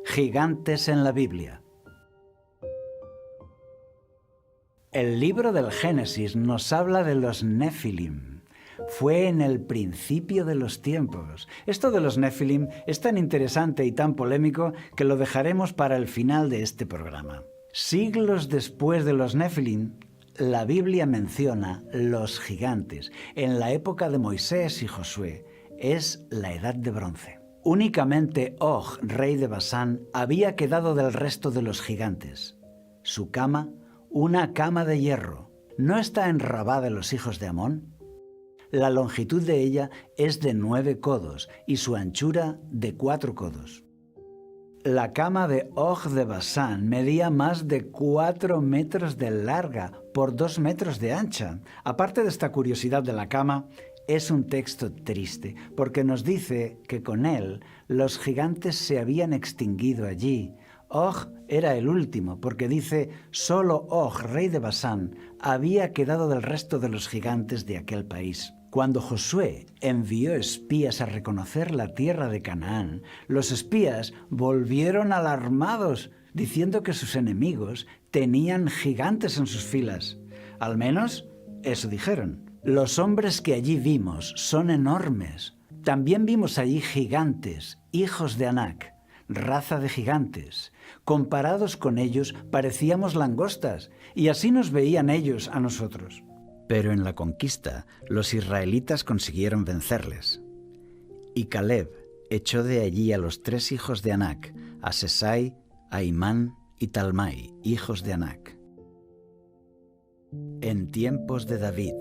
Gigantes en la Biblia. El libro del Génesis nos habla de los Nefilim. Fue en el principio de los tiempos. Esto de los Nefilim es tan interesante y tan polémico que lo dejaremos para el final de este programa. Siglos después de los Nefilim, la Biblia menciona los gigantes. En la época de Moisés y Josué es la Edad de Bronce. Únicamente Og, rey de Basán, había quedado del resto de los gigantes. Su cama, una cama de hierro. ¿No está en Rabá de los hijos de Amón? La longitud de ella es de 9 codos y su anchura de 4 codos. La cama de Og de Basán medía más de 4 metros de larga por 2 metros de ancha. Aparte de esta curiosidad de la cama, es un texto triste porque nos dice que con él los gigantes se habían extinguido allí. Og era el último porque dice, solo Og, rey de Basán, había quedado del resto de los gigantes de aquel país. Cuando Josué envió espías a reconocer la tierra de Canaán, los espías volvieron alarmados, diciendo que sus enemigos tenían gigantes en sus filas. Al menos eso dijeron. Los hombres que allí vimos son enormes. También vimos allí gigantes, hijos de Anac, raza de gigantes. Comparados con ellos parecíamos langostas, y así nos veían ellos a nosotros. Pero en la conquista, los israelitas consiguieron vencerles. Y Caleb echó de allí a los 3 hijos de Anac, a Sesai, a Imán y Talmai, hijos de Anac. En tiempos de David.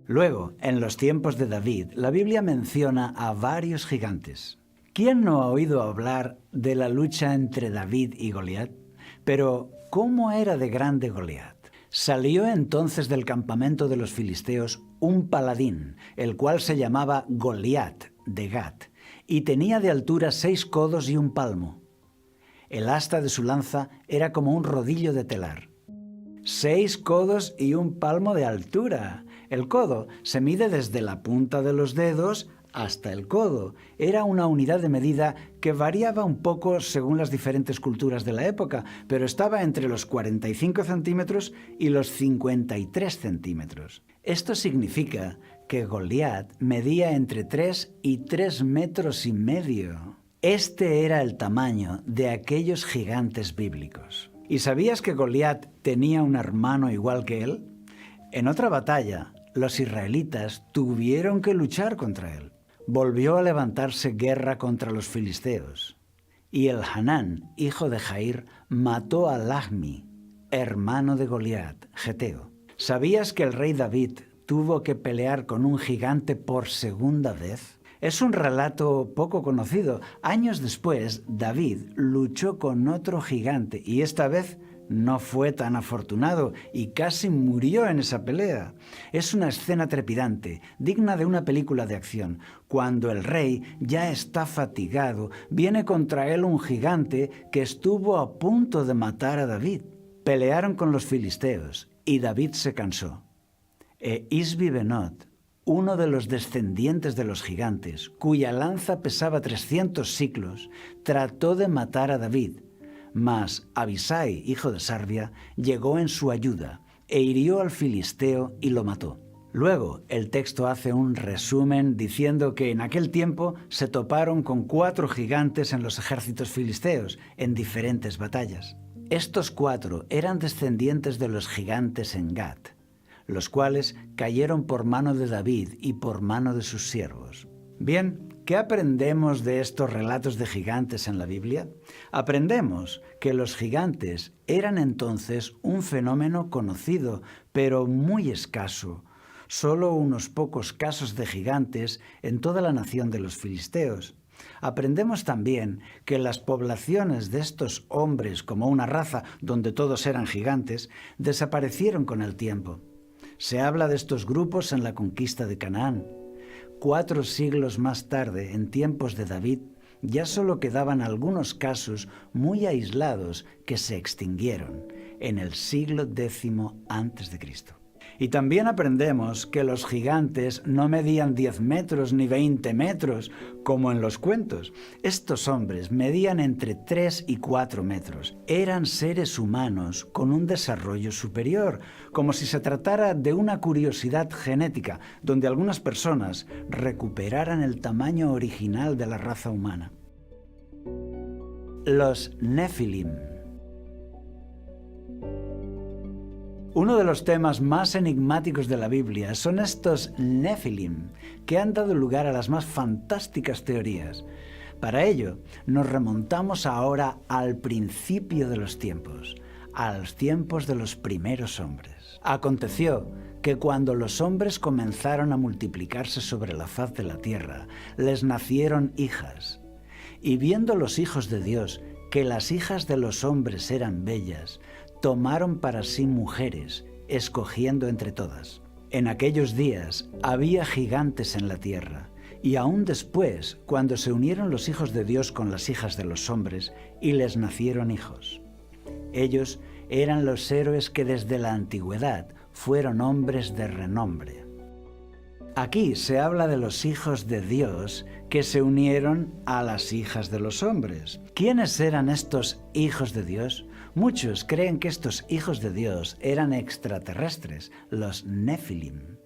Luego, en los tiempos de David, la Biblia menciona a varios gigantes. ¿Quién no ha oído hablar de la lucha entre David y Goliat? Pero, ¿cómo era de grande Goliat? Salió entonces del campamento de los filisteos un paladín, el cual se llamaba Goliat de Gat, y tenía de altura 6 codos y un palmo. El asta de su lanza era como un rodillo de telar. 6 codos y un palmo de altura. El codo se mide desde la punta de los dedos hasta el codo. Era una unidad de medida que variaba un poco según las diferentes culturas de la época, pero estaba entre los 45 centímetros y los 53 centímetros. Esto significa que Goliat medía entre 3 y 3 metros y medio. Este era el tamaño de aquellos gigantes bíblicos. ¿Y sabías que Goliat tenía un hermano igual que él? En otra batalla, los israelitas tuvieron que luchar contra él. Volvió a levantarse guerra contra los filisteos. Y el Hanán, hijo de Jair, mató a Lahmi, hermano de Goliat, geteo. ¿Sabías que el rey David tuvo que pelear con un gigante por segunda vez? Es un relato poco conocido. Años después, David luchó con otro gigante y esta vez no fue tan afortunado y casi murió en esa pelea. Es una escena trepidante, digna de una película de acción. Cuando el rey ya está fatigado, viene contra él un gigante que estuvo a punto de matar a David. Pelearon con los filisteos y David se cansó. Isbi-Benot, uno de los descendientes de los gigantes, cuya lanza pesaba 300 siclos, trató de matar a David. Mas Abisai, hijo de Sarbia, llegó en su ayuda e hirió al filisteo y lo mató. Luego, el texto hace un resumen diciendo que en aquel tiempo se toparon con 4 gigantes en los ejércitos filisteos en diferentes batallas. Estos 4 eran descendientes de los gigantes en Gat, los cuales cayeron por mano de David y por mano de sus siervos. Bien, ¿qué aprendemos de estos relatos de gigantes en la Biblia? Aprendemos que los gigantes eran entonces un fenómeno conocido, pero muy escaso. Solo unos pocos casos de gigantes en toda la nación de los filisteos. Aprendemos también que las poblaciones de estos hombres, como una raza donde todos eran gigantes, desaparecieron con el tiempo. Se habla de estos grupos en la conquista de Canaán. 4 siglos más tarde, en tiempos de David, ya solo quedaban algunos casos muy aislados que se extinguieron en el siglo X a.C. Y también aprendemos que los gigantes no medían 10 metros ni 20 metros, como en los cuentos. Estos hombres medían entre 3 y 4 metros. Eran seres humanos con un desarrollo superior, como si se tratara de una curiosidad genética, donde algunas personas recuperaran el tamaño original de la raza humana. Los Nefilim. Uno de los temas más enigmáticos de la Biblia son estos Nefilim, que han dado lugar a las más fantásticas teorías. Para ello, nos remontamos ahora al principio de los tiempos, a los tiempos de los primeros hombres. Aconteció que cuando los hombres comenzaron a multiplicarse sobre la faz de la tierra, les nacieron hijas. Y viendo los hijos de Dios que las hijas de los hombres eran bellas, tomaron para sí mujeres, escogiendo entre todas. En aquellos días había gigantes en la tierra, y aún después, cuando se unieron los hijos de Dios con las hijas de los hombres, y les nacieron hijos. Ellos eran los héroes que desde la antigüedad fueron hombres de renombre. Aquí se habla de los hijos de Dios que se unieron a las hijas de los hombres. ¿Quiénes eran estos hijos de Dios? Muchos creen que estos hijos de Dios eran extraterrestres, los Nefilim,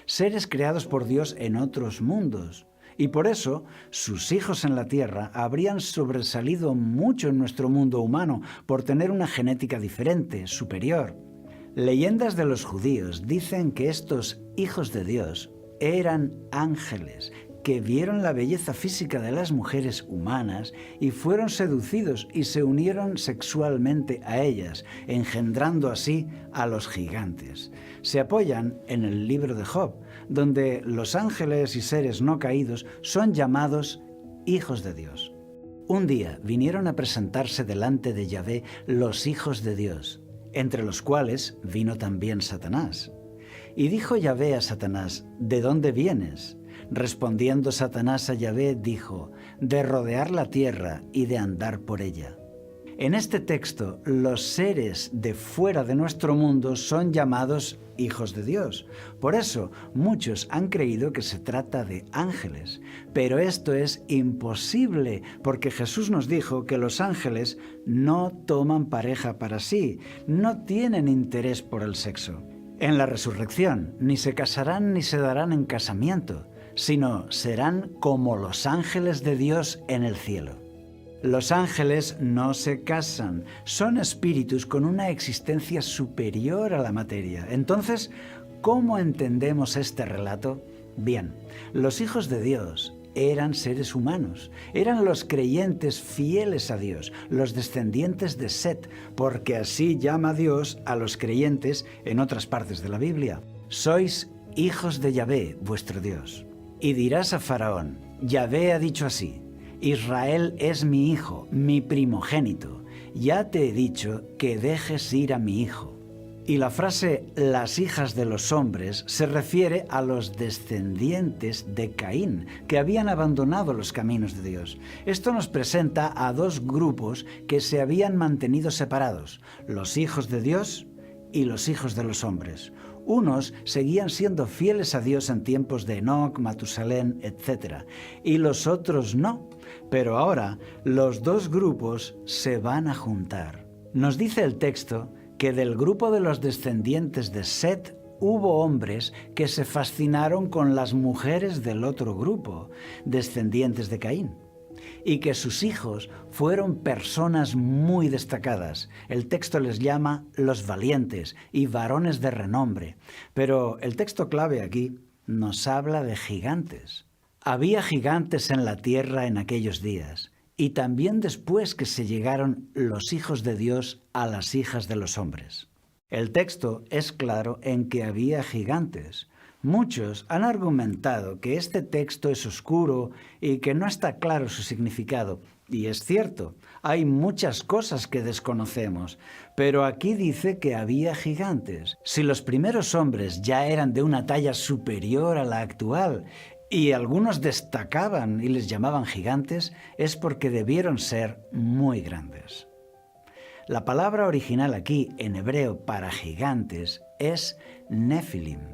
seres creados por Dios en otros mundos, y por eso sus hijos en la tierra habrían sobresalido mucho en nuestro mundo humano por tener una genética diferente, superior. Leyendas de los judíos dicen que estos hijos de Dios eran ángeles que vieron la belleza física de las mujeres humanas y fueron seducidos y se unieron sexualmente a ellas, engendrando así a los gigantes. Se apoyan en el libro de Job, donde los ángeles y seres no caídos son llamados hijos de Dios. Un día vinieron a presentarse delante de Yahvé los hijos de Dios, entre los cuales vino también Satanás. Y dijo Yahvé a Satanás: ¿De dónde vienes? Respondiendo Satanás a Yahvé, dijo: de rodear la tierra y de andar por ella. En este texto, los seres de fuera de nuestro mundo son llamados hijos de Dios. Por eso, muchos han creído que se trata de ángeles. Pero esto es imposible, porque Jesús nos dijo que los ángeles no toman pareja para sí, no tienen interés por el sexo. En la resurrección, ni se casarán ni se darán en casamiento, sino serán como los ángeles de Dios en el cielo. Los ángeles no se casan, son espíritus con una existencia superior a la materia. Entonces, ¿cómo entendemos este relato? Bien, los hijos de Dios eran seres humanos, eran los creyentes fieles a Dios, los descendientes de Set, porque así llama Dios a los creyentes en otras partes de la Biblia. Sois hijos de Yahvé, vuestro Dios. Y dirás a Faraón: Yahvé ha dicho así: Israel es mi hijo, mi primogénito. Ya te he dicho que dejes ir a mi hijo. Y la frase las hijas de los hombres se refiere a los descendientes de Caín, que habían abandonado los caminos de Dios. Esto nos presenta a dos grupos que se habían mantenido separados: los hijos de Dios y los hijos de los hombres. Unos seguían siendo fieles a Dios en tiempos de Enoc, Matusalén, etc., y los otros no. Pero ahora los dos grupos se van a juntar. Nos dice el texto que del grupo de los descendientes de Set hubo hombres que se fascinaron con las mujeres del otro grupo, descendientes de Caín, y que sus hijos fueron personas muy destacadas. El texto les llama los valientes y varones de renombre, pero el texto clave aquí nos habla de gigantes. Había gigantes en la tierra en aquellos días, y también después que se llegaron los hijos de Dios a las hijas de los hombres. El texto es claro en que había gigantes. Muchos han argumentado que este texto es oscuro y que no está claro su significado. Y es cierto, hay muchas cosas que desconocemos, pero aquí dice que había gigantes. Si los primeros hombres ya eran de una talla superior a la actual, y algunos destacaban y les llamaban gigantes, es porque debieron ser muy grandes. La palabra original aquí, en hebreo, para gigantes, es Nefilim.